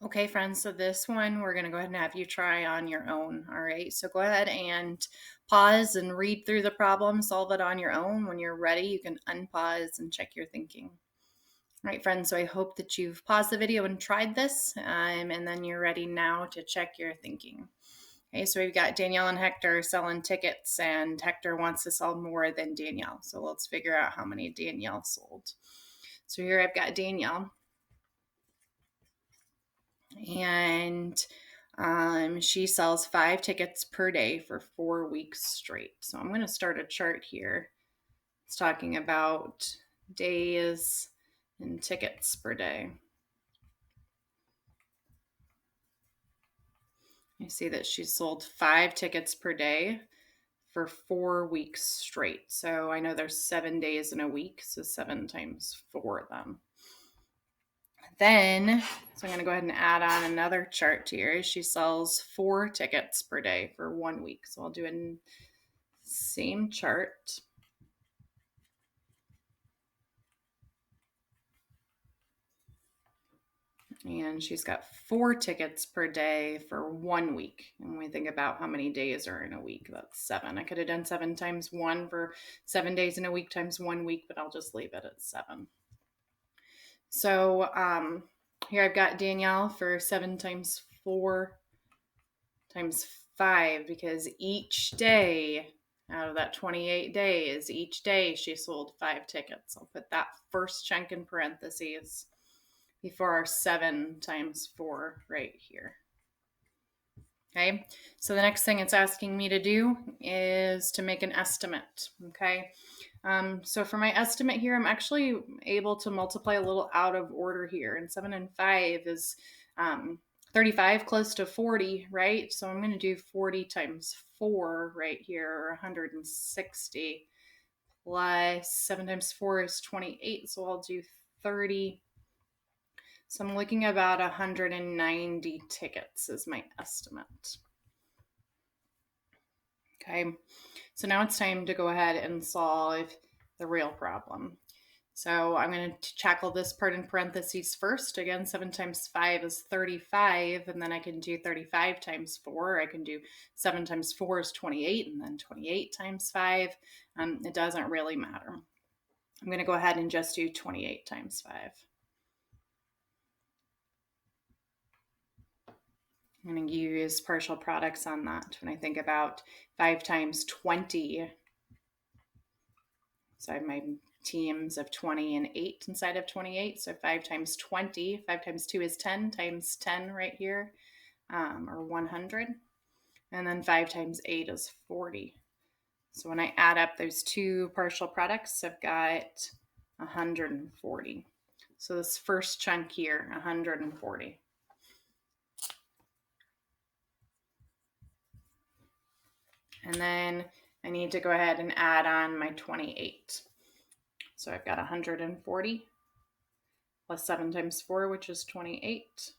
Okay, friends, so this one we're going to go ahead and have you try on your own. All right, so go ahead and pause and read through the problem, solve it on your own. When you're ready, you can unpause and check your thinking. All right, friends, so I hope that you've paused the video and tried this, and then you're ready now to check your thinking. Okay, so we've got Danielle and Hector selling tickets, and Hector wants to sell more than Danielle. So let's figure out how many Danielle sold. So here I've got Danielle. And she sells 5 tickets per day for 4 weeks straight. So I'm going to start a chart here. It's talking about days and tickets per day. You see that she sold 5 tickets per day for 4 weeks straight. So I know there's 7 days in a week, so 7 times 4 then. Then, so I'm going to go ahead and add on another chart here. She sells 4 tickets per day for 1 week. So I'll do a same chart. And she's got 4 tickets per day for 1 week. And when we think about how many days are in a week, that's 7. I could have done 7 times 1 for 7 days in a week times 1 week, but I'll just leave it at 7. So here I've got Danielle for 7 times 4 times 5, because each day out of that 28 days, each day she sold 5 tickets. I'll put that first chunk in parentheses before our 7 times 4 right here. Okay, so the next thing it's asking me to do is to make an estimate. Okay, so for my estimate here, I'm actually able to multiply a little out of order here. And 7 and 5 is 35, close to 40, right? So I'm going to do 40 times 4 right here, or 160, plus 7 times 4 is 28. So I'll do 30. So I'm looking at about 190 tickets is my estimate. Okay, so now it's time to go ahead and solve the real problem. So I'm going to tackle this part in parentheses first. Again, 7 times 5 is 35, and then I can do 35 times 4. I can do 7 times 4 is 28, and then 28 times 5. It doesn't really matter. I'm going to go ahead and just do 28 times 5. I'm going to use partial products on that when I think about 5 times 20. So I have my teams of 20 and 8 inside of 28. So 5 times 20, 5 times 2 is 10, times 10 right here, or 100. And then 5 times 8 is 40. So when I add up those two partial products, I've got 140. So this first chunk here, 140. And then I need to go ahead and add on my 28. So I've got 140 plus 7 times 4, which is 28.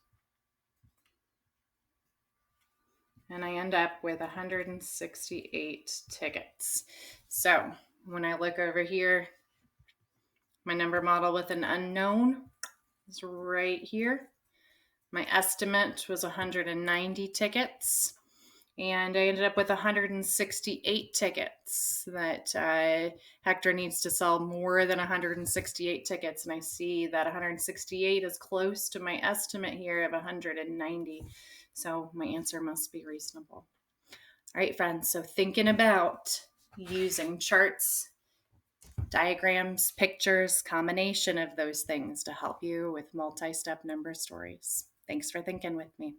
And I end up with 168 tickets. So when I look over here, my number model with an unknown is right here. My estimate was 190 tickets. And I ended up with 168 tickets that Hector needs to sell more than 168 tickets. And I see that 168 is close to my estimate here of 190. So my answer must be reasonable. All right, friends. So thinking about using charts, diagrams, pictures, combination of those things to help you with multi-step number stories. Thanks for thinking with me.